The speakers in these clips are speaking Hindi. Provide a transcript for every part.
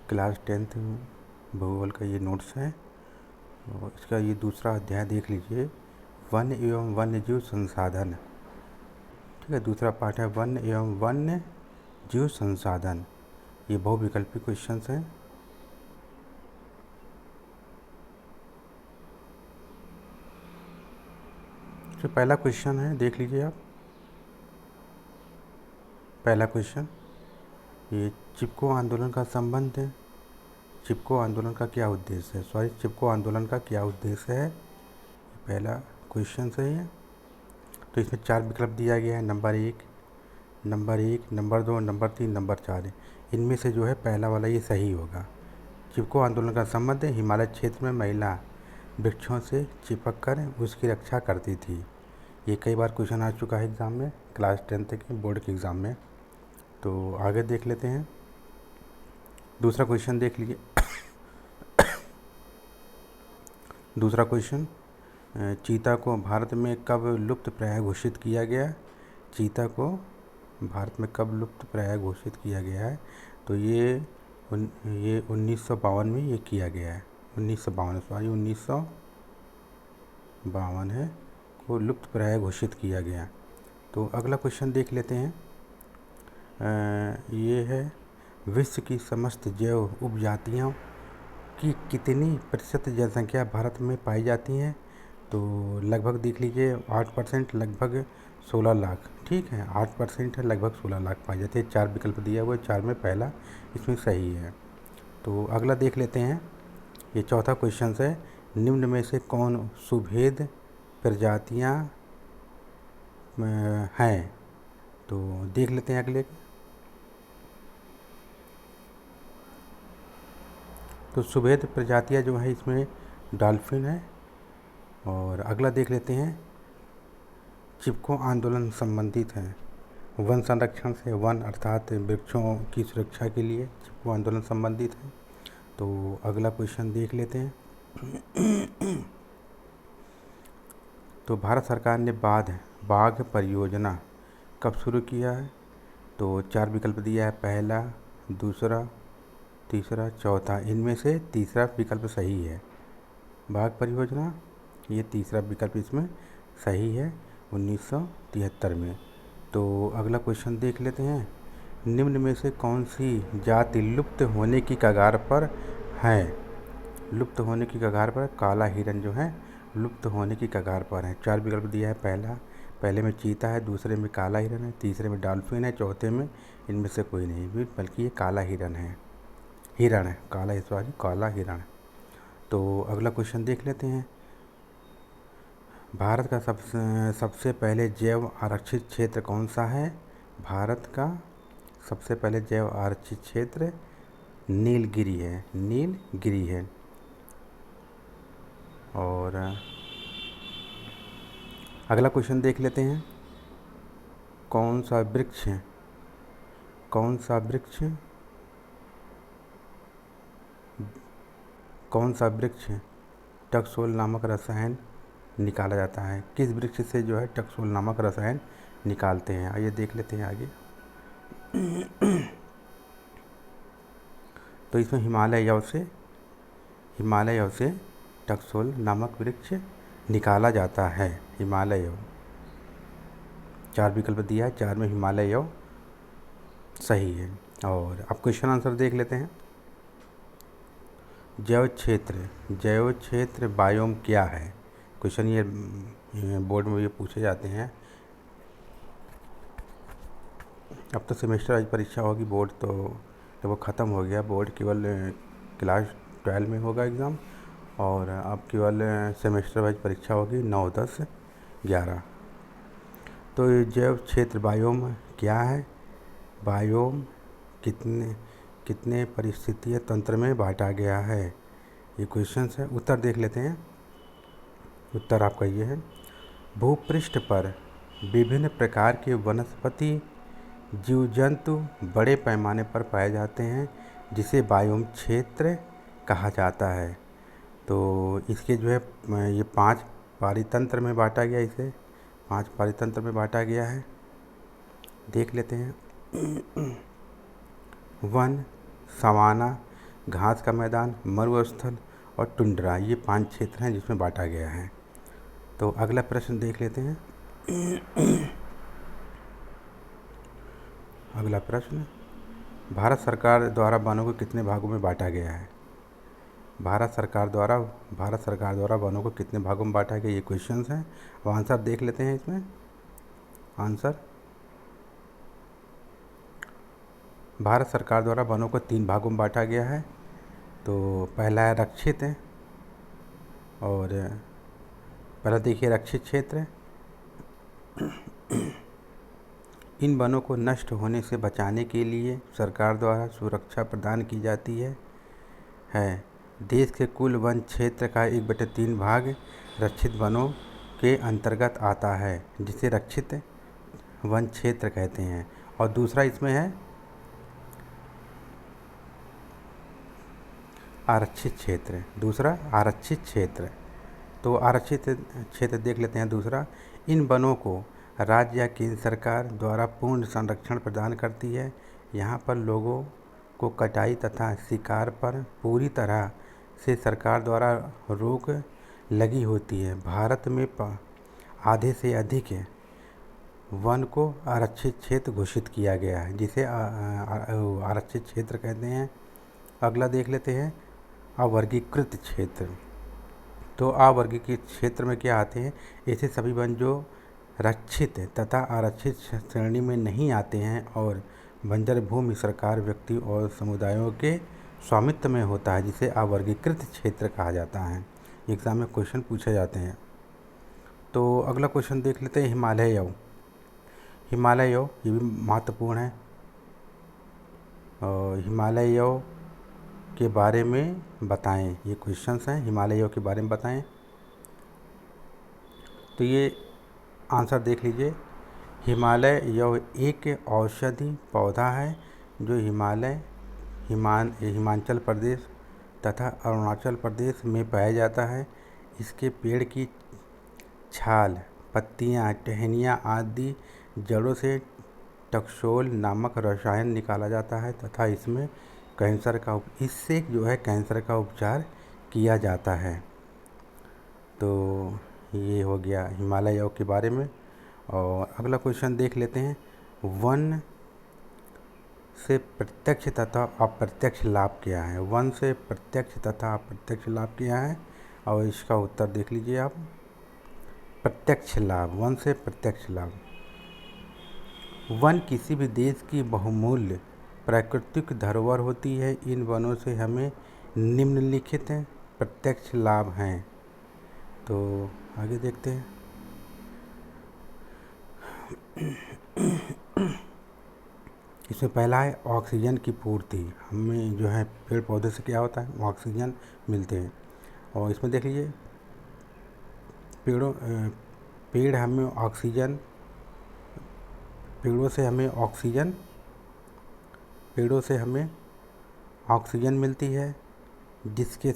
क्लास 10th भूगोल का ये नोट्स है और इसका ये दूसरा अध्याय देख लीजिए, वन एवं वन्य जीव संसाधन। ठीक है, दूसरा पार्ट है वन एवं वन्य जीव संसाधन। ये बहुविकल्पी क्वेश्चंस हैं। तो पहला क्वेश्चन है, देख लीजिए आप। पहला क्वेश्चन, ये चिपको आंदोलन का संबंध है। चिपको आंदोलन का क्या उद्देश्य है? चिपको आंदोलन का क्या उद्देश्य है? पहला क्वेश्चन सही है। तो इसमें 4 विकल्प दिया गया है, नंबर 1, नंबर 2, नंबर 3, नंबर 4। इनमें से जो है पहला वाला ये सही होगा। चिपको आंदोलन का संबंध है, हिमालय क्षेत्र में महिला वृक्षों से चिपक कर उसकी रक्षा करती थी। ये कई बार क्वेश्चन आ चुका है एग्ज़ाम में, क्लास 10th के बोर्ड के एग्ज़ाम में। तो आगे देख लेते हैं, दूसरा क्वेश्चन देख लीजिए। दूसरा क्वेश्चन, चीता को भारत में कब लुप्त प्राय घोषित किया गया? चीता को भारत में कब लुप्त प्राय घोषित किया गया है? तो ये 1952 में ये किया गया है। 1952 है को लुप्त प्राय घोषित किया गया। तो अगला क्वेश्चन देख लेते हैं। ये है, विश्व की समस्त जैव उपजातियों की कितनी प्रतिशत जनसंख्या भारत में पाई जाती है? तो लगभग देख लीजिए 8%, लगभग 16 लाख। ठीक है, 8% है, लगभग 16 लाख पाई जाती है। 4 विकल्प दिया हुआ है, 4 में पहला इसमें सही है। तो अगला देख लेते हैं, ये चौथा क्वेश्चन है, निम्न में से कौन सुभेद प्रजातियाँ हैं? तो देख लेते हैं अगले। तो सुभेद प्रजातियाँ जो है इसमें डॉल्फिन है। और अगला देख लेते हैं, चिपको आंदोलन संबंधित है वन संरक्षण से, वन अर्थात वृक्षों की सुरक्षा के लिए चिपको आंदोलन संबंधित है। तो अगला क्वेश्चन देख लेते हैं। तो भारत सरकार ने बाघ परियोजना कब शुरू किया है? तो 4 विकल्प दिया है, पहला, दूसरा, तीसरा, चौथा। इनमें से तीसरा विकल्प सही है। बाघ परियोजना, ये तीसरा विकल्प इसमें सही है, 1973 में। तो अगला क्वेश्चन देख लेते हैं, निम्न में से कौन सी जाति लुप्त होने की कगार पर है? लुप्त होने की कगार पर, काला हिरन जो है लुप्त होने की कगार पर है। 4 विकल्प दिया है, पहले में चीता है, दूसरे में काला हिरन है, तीसरे में डॉल्फिन है, चौथे में इनमें से कोई नहीं भी, बल्कि ये काला हिरन है। काला हिरण। तो अगला क्वेश्चन देख लेते हैं, भारत का सबसे पहले जैव आरक्षित क्षेत्र कौन सा है? भारत का सबसे पहले जैव आरक्षित क्षेत्र नीलगिरी है। और अगला क्वेश्चन देख लेते हैं, कौन सा वृक्ष टकसोल नामक रसायन निकाला जाता है? किस वृक्ष से जो है टकसोल नामक रसायन निकालते हैं? आइए देख लेते हैं आगे। तो इसमें हिमालय से टकसोल नामक वृक्ष निकाला जाता है। हिमालय, 4 विकल्प दिया है, 4 में हिमालय सही है। और अब क्वेश्चन आंसर देख लेते हैं। जैव क्षेत्र बायोम क्या है? क्वेश्चन ये बोर्ड में ये पूछे जाते हैं। अब तो सेमेस्टर वाइज परीक्षा होगी, बोर्ड तो वो ख़त्म हो गया। बोर्ड केवल क्लास 12 में होगा एग्ज़ाम, और अब केवल सेमेस्टर वाइज परीक्षा होगी 9, 10, 11। तो ये जैव क्षेत्र बायोम क्या है? बायोम कितने परिस्थितीय तंत्र में बांटा गया है? ये क्वेश्चन है। उत्तर देख लेते हैं। उत्तर आपका ये है, भूपृष्ठ पर विभिन्न प्रकार के वनस्पति जीव जंतु बड़े पैमाने पर पाए जाते हैं, जिसे बायोम क्षेत्र कहा जाता है। तो इसके जो है ये 5 पारितंत्र में बांटा गया, इसे 5 पारितंत्र में बांटा गया है। देख लेते हैं। वन, सवाना, घास का मैदान, मरुस्थल और टुंड्रा, ये 5 क्षेत्र हैं जिसमें बांटा गया है। तो अगला प्रश्न देख लेते हैं। अगला प्रश्न, भारत सरकार द्वारा वनों को कितने भागों में बांटा गया है? भारत सरकार द्वारा वनों को कितने भागों में बांटा गया, ये क्वेश्चंस हैं। अब आंसर देख लेते हैं इसमें। आंसर, भारत सरकार द्वारा वनों को 3 भागों में बांटा गया है। तो पहला है रक्षित है, और पहला देखिए रक्षित क्षेत्र। इन वनों को नष्ट होने से बचाने के लिए सरकार द्वारा सुरक्षा प्रदान की जाती है। देश के कुल वन क्षेत्र का 1/3 भाग रक्षित वनों के अंतर्गत आता है, जिसे रक्षित वन क्षेत्र कहते हैं। और दूसरा इसमें है आरक्षित क्षेत्र। दूसरा आरक्षित क्षेत्र। तो आरक्षित क्षेत्र देख लेते हैं। दूसरा, इन वनों को राज्य या केंद्र सरकार द्वारा पूर्ण संरक्षण प्रदान करती है। यहाँ पर लोगों को कटाई तथा शिकार पर पूरी तरह से सरकार द्वारा रोक लगी होती है। भारत में आधे से अधिक वन को आरक्षित क्षेत्र घोषित किया गया है, जिसे आरक्षित क्षेत्र कहते हैं। अगला देख लेते हैं अवर्गीकृत क्षेत्र। तो अवर्गीकृत क्षेत्र में क्या आते हैं? ऐसे सभी वन जो रक्षित तथा आरक्षित श्रेणी में नहीं आते हैं और बंजर भूमि सरकार, व्यक्ति और समुदायों के स्वामित्व में होता है, जिसे अवर्गीकृत क्षेत्र कहा जाता है। एग्ज़ाम में क्वेश्चन पूछे जाते हैं। तो अगला क्वेश्चन देख लेते हैं हिमालय यव। हिमालय यव ये भी महत्वपूर्ण है। और हिमालय यव के बारे में बताएं, ये क्वेश्चंस हैं। हिमालय यव के बारे में बताएं। तो ये आंसर देख लीजिए। हिमालय यव एक औषधि पौधा है जो हिमाचल प्रदेश तथा अरुणाचल प्रदेश में पाया जाता है। इसके पेड़ की छाल, पत्तियां, टहनियाँ आदि जड़ों से टक्सोल नामक रसायन निकाला जाता है तथा इससे कैंसर का उपचार किया जाता है। तो ये हो गया हिमालय यव के बारे में। और अगला क्वेश्चन देख लेते हैं। वन से प्रत्यक्ष तथा अप्रत्यक्ष लाभ क्या है? वन से प्रत्यक्ष तथा अप्रत्यक्ष लाभ क्या है? और इसका उत्तर देख लीजिए आप। प्रत्यक्ष लाभ, वन से प्रत्यक्ष लाभ। वन किसी भी देश की बहुमूल्य प्राकृतिक धरोहर होती है। इन वनों से हमें निम्नलिखित प्रत्यक्ष लाभ हैं। तो आगे देखते हैं। इसमें पहला है ऑक्सीजन की पूर्ति। हमें जो है पेड़ पौधे से क्या होता है? ऑक्सीजन मिलते हैं। और इसमें देख लीजिए पेड़ हमें ऑक्सीजन, पेड़ों से हमें ऑक्सीजन मिलती है, जिसके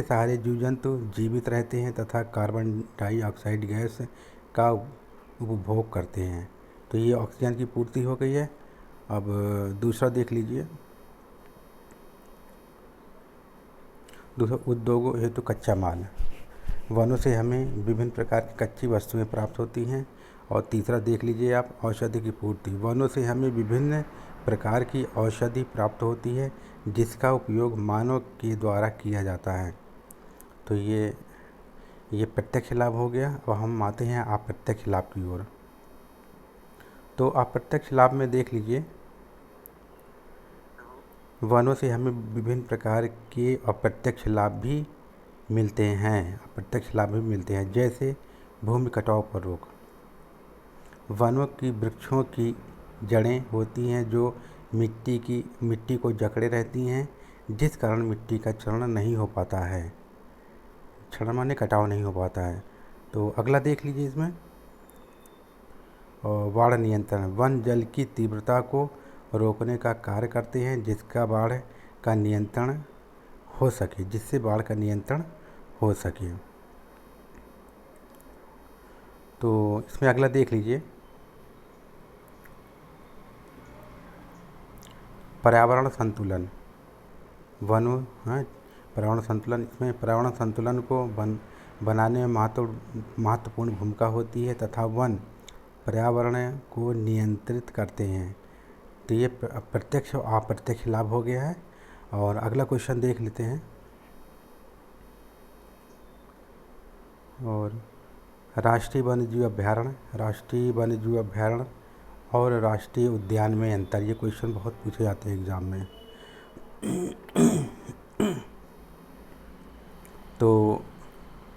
सहारे जीव जंतु जीवित रहते हैं तथा कार्बन डाइऑक्साइड गैस का उपभोग करते हैं। तो ये ऑक्सीजन की पूर्ति हो गई है। अब दूसरा देख लीजिए। दूसरा, उद्योगों हेतु कच्चा माल। वनों से हमें विभिन्न प्रकार की कच्ची वस्तुएं प्राप्त होती हैं। और तीसरा देख लीजिए आप, औषधि की पूर्ति। वनों से हमें विभिन्न प्रकार की औषधि प्राप्त होती है, जिसका उपयोग मानव के द्वारा किया जाता है। तो ये प्रत्यक्ष लाभ हो गया। और हम आते हैं अप्रत्यक्ष लाभ की ओर। तो अप्रत्यक्ष लाभ में देख लीजिए, वनों से हमें विभिन्न प्रकार के अप्रत्यक्ष लाभ भी मिलते हैं। जैसे भूमि कटाव पर रोक। वनों की वृक्षों की जड़ें होती हैं जो मिट्टी को जकड़े रहती हैं, जिस कारण मिट्टी का क्षरण नहीं हो पाता है। क्षरण माने कटाव नहीं हो पाता है। तो अगला देख लीजिए इसमें, बाढ़ नियंत्रण। वन जल की तीव्रता को रोकने का कार्य करते हैं, जिससे बाढ़ का नियंत्रण हो सके। तो इसमें अगला देख लीजिए, पर्यावरण संतुलन। वन हाँ, पर्यावरण संतुलन, इसमें पर्यावरण संतुलन को बनाने में महत्वपूर्ण भूमिका होती है तथा वन पर्यावरण को नियंत्रित करते हैं। तो ये प्रत्यक्ष और अप्रत्यक्ष लाभ हो गया है। और अगला क्वेश्चन देख लेते हैं। और राष्ट्रीय वन्यजीव अभ्यारण्य और राष्ट्रीय उद्यान में अंतर, ये क्वेश्चन बहुत पूछे जाते हैं एग्ज़ाम में। तो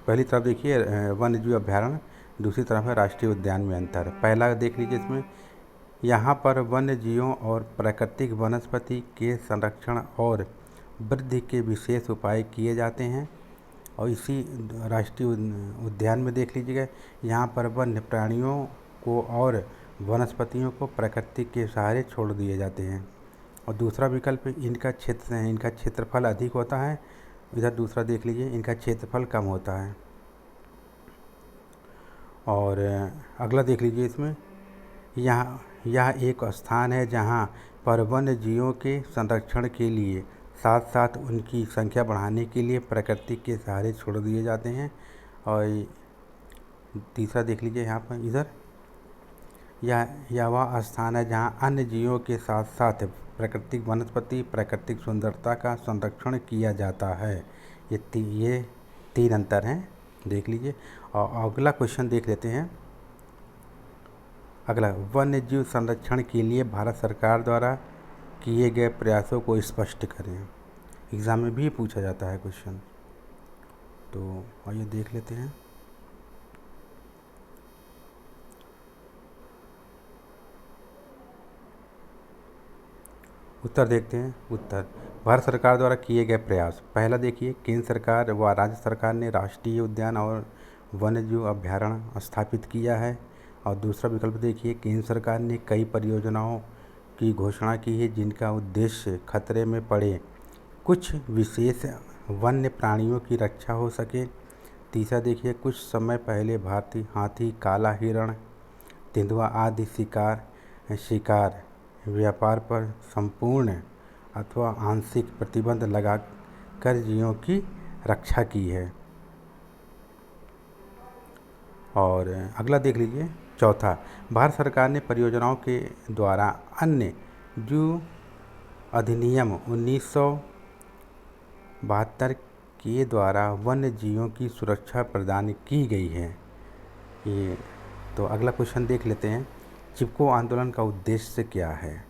पहली तरफ देखिए वन्यजीव अभ्यारण्य, दूसरी तरफ है राष्ट्रीय उद्यान में अंतर। पहला देख लीजिए, इसमें यहाँ पर वन्य जीवों और प्राकृतिक वनस्पति के संरक्षण और वृद्धि के विशेष उपाय किए जाते हैं। और इसी राष्ट्रीय उद्यान में देख लीजिएगा, यहाँ पर वन्य प्राणियों को और वनस्पतियों को प्रकृति के सहारे छोड़ दिए जाते हैं। और दूसरा विकल्प, इनका क्षेत्रफल अधिक होता है। इधर दूसरा देख लीजिए, इनका क्षेत्रफल कम होता है। और अगला देख लीजिए, इसमें यह एक स्थान है जहाँ पर वन्य जीवों के संरक्षण के लिए साथ साथ उनकी संख्या बढ़ाने के लिए प्रकृति के सहारे छोड़ दिए जाते हैं। और तीसरा देख लीजिए, यहाँ पर इधर यह वह स्थान है जहाँ अन्य जीवों के साथ साथ प्राकृतिक वनस्पति प्राकृतिक सुंदरता का संरक्षण किया जाता है। ये तीन अंतर हैं, देख लीजिए। और अगला क्वेश्चन देख लेते हैं। अगला, वन्य जीव संरक्षण के लिए भारत सरकार द्वारा किए गए प्रयासों को स्पष्ट करें। एग्ज़ाम में भी पूछा जाता है क्वेश्चन, तो आइए देख लेते हैं। उत्तर देखते हैं। उत्तर, भारत सरकार द्वारा किए गए प्रयास। पहला देखिए, केंद्र सरकार व राज्य सरकार ने राष्ट्रीय उद्यान और वन्यजीव अभ्यारण्य स्थापित किया है। और दूसरा विकल्प देखिए, केंद्र सरकार ने कई परियोजनाओं की घोषणा की है जिनका उद्देश्य खतरे में पड़े कुछ विशेष वन्य प्राणियों की रक्षा हो सके। तीसरा देखिए, कुछ समय पहले भारतीय हाथी, काला हिरण, तेंदुआ आदि शिकार व्यापार पर संपूर्ण अथवा आंशिक प्रतिबंध लगाकर जीवों की रक्षा की है। और अगला देख लीजिए, चौथा, भारत सरकार ने परियोजनाओं के द्वारा अन्य जीव अधिनियम 1972 के द्वारा वन्य जीवों की सुरक्षा प्रदान की गई है। ये तो अगला क्वेश्चन देख लेते हैं, चिपको आंदोलन का उद्देश्य क्या है।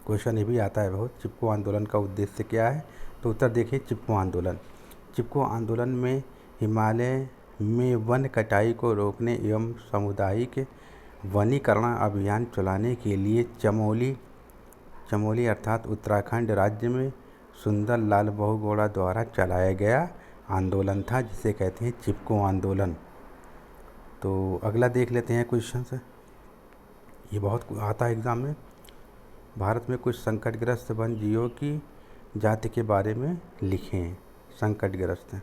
क्वेश्चन ये भी आता है बहुत, चिपको आंदोलन का उद्देश्य क्या है। तो उत्तर देखिए, चिपको आंदोलन में हिमालय में वन कटाई को रोकने एवं सामुदायिक वनीकरण अभियान चलाने के लिए चमोली अर्थात उत्तराखंड राज्य में सुंदर लाल बहुगुणा द्वारा चलाया गया आंदोलन था, जिसे कहते हैं चिपको आंदोलन। तो अगला देख लेते हैं क्वेश्चन से, ये बहुत आता है एग्ज़ाम में। भारत में कुछ संकटग्रस्त वन जीवों की जाति के बारे में लिखें। संकटग्रस्त,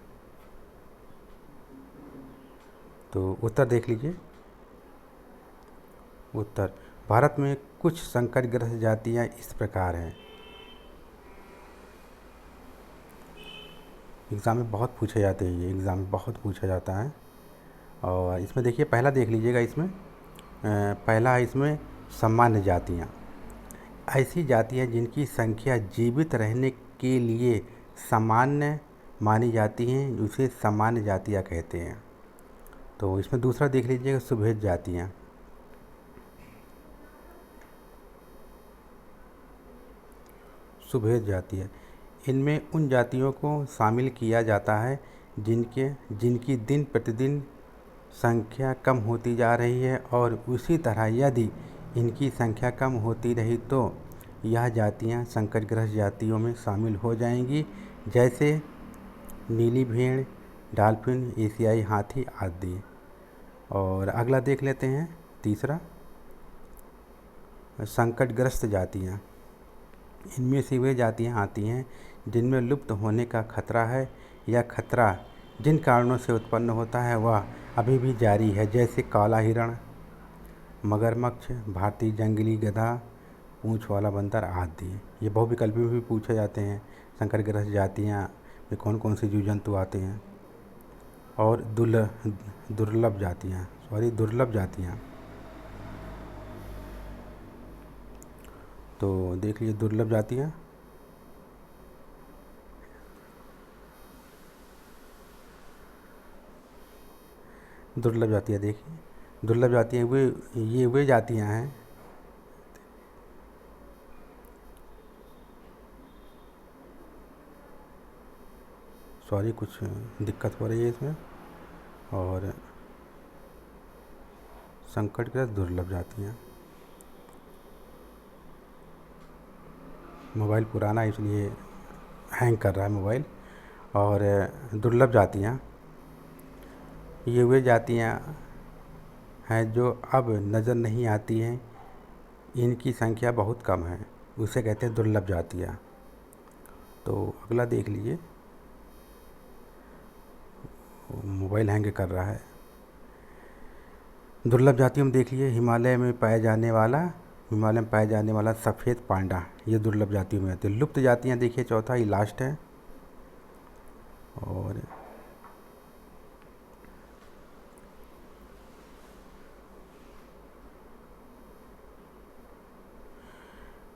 तो उत्तर देख लीजिए। उत्तर, भारत में कुछ संकटग्रस्त जातियां इस प्रकार हैं। एग्ज़ाम में बहुत पूछे जाते हैं, ये एग्ज़ाम में बहुत पूछा जाता है। और इसमें देखिए, पहला देख लीजिएगा, इसमें पहला है इसमें सामान्य जातियाँ। ऐसी जातियाँ जिनकी संख्या जीवित रहने के लिए सामान्य मानी जाती हैं, उसे सामान्य जातियाँ कहते हैं। तो इसमें दूसरा देख लीजिएगा, सुभेद जातियाँ। सुभेद जातियाँ, इनमें उन जातियों को शामिल किया जाता है जिनकी दिन प्रतिदिन संख्या कम होती जा रही है, और उसी तरह यदि इनकी संख्या कम होती रही तो यह जातियां संकटग्रस्त जातियों में शामिल हो जाएंगी, जैसे नीली भेड़, डॉल्फिन, एशियाई हाथी आदि। और अगला देख लेते हैं, तीसरा, संकटग्रस्त जातियां। इनमें से वे जातियां आती हैं जिनमें लुप्त होने का खतरा है या खतरा जिन कारणों से उत्पन्न होता है वह अभी भी जारी है, जैसे काला हिरण, मगरमच्छ, भारतीय जंगली गधा, पूंछ वाला बंदर आदि। ये बहुविकल्पी में भी पूछे जाते हैं। संकर ग्रस्त जातियाँ में कौन कौन से जीव जंतु आते हैं। और दुर्लभ जातियाँ। तो देख लीजिए दुर्लभ जातियाँ। दुर्लभ जातियाँ देखिए, दुर्लभ जातियाँ वे जातियाँ हैं। कुछ दिक्कत हो रही है इसमें। और संकटग्रस्त दुर्लभ जातियाँ। मोबाइल पुराना इसलिए हैंग कर रहा है मोबाइल। और दुर्लभ जातियाँ ये वे जातियाँ हैं जो अब नज़र नहीं आती हैं, इनकी संख्या बहुत कम है, उसे कहते हैं दुर्लभ जातियाँ। तो अगला देख लीजिए, मोबाइल हैंग कर रहा है। दुर्लभ जातियों में देख लीजिए, हिमालय में पाया जाने वाला सफ़ेद पांडा, ये दुर्लभ जातियों में आती है। लुप्त जातियाँ देखिए, चौथा ये लास्ट है। और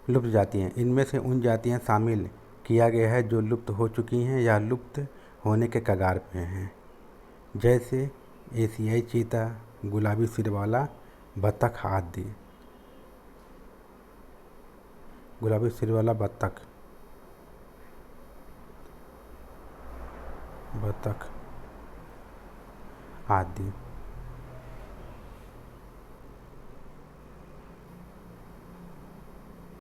लुप्त जातियाँ, इनमें से उन जातियाँ शामिल किया गया है जो लुप्त हो चुकी हैं या लुप्त होने के कगार पे हैं, जैसे एशियाई चीता, गुलाबी सिर वाला बतख आदि। गुलाबी सिर वाला बतख आदि।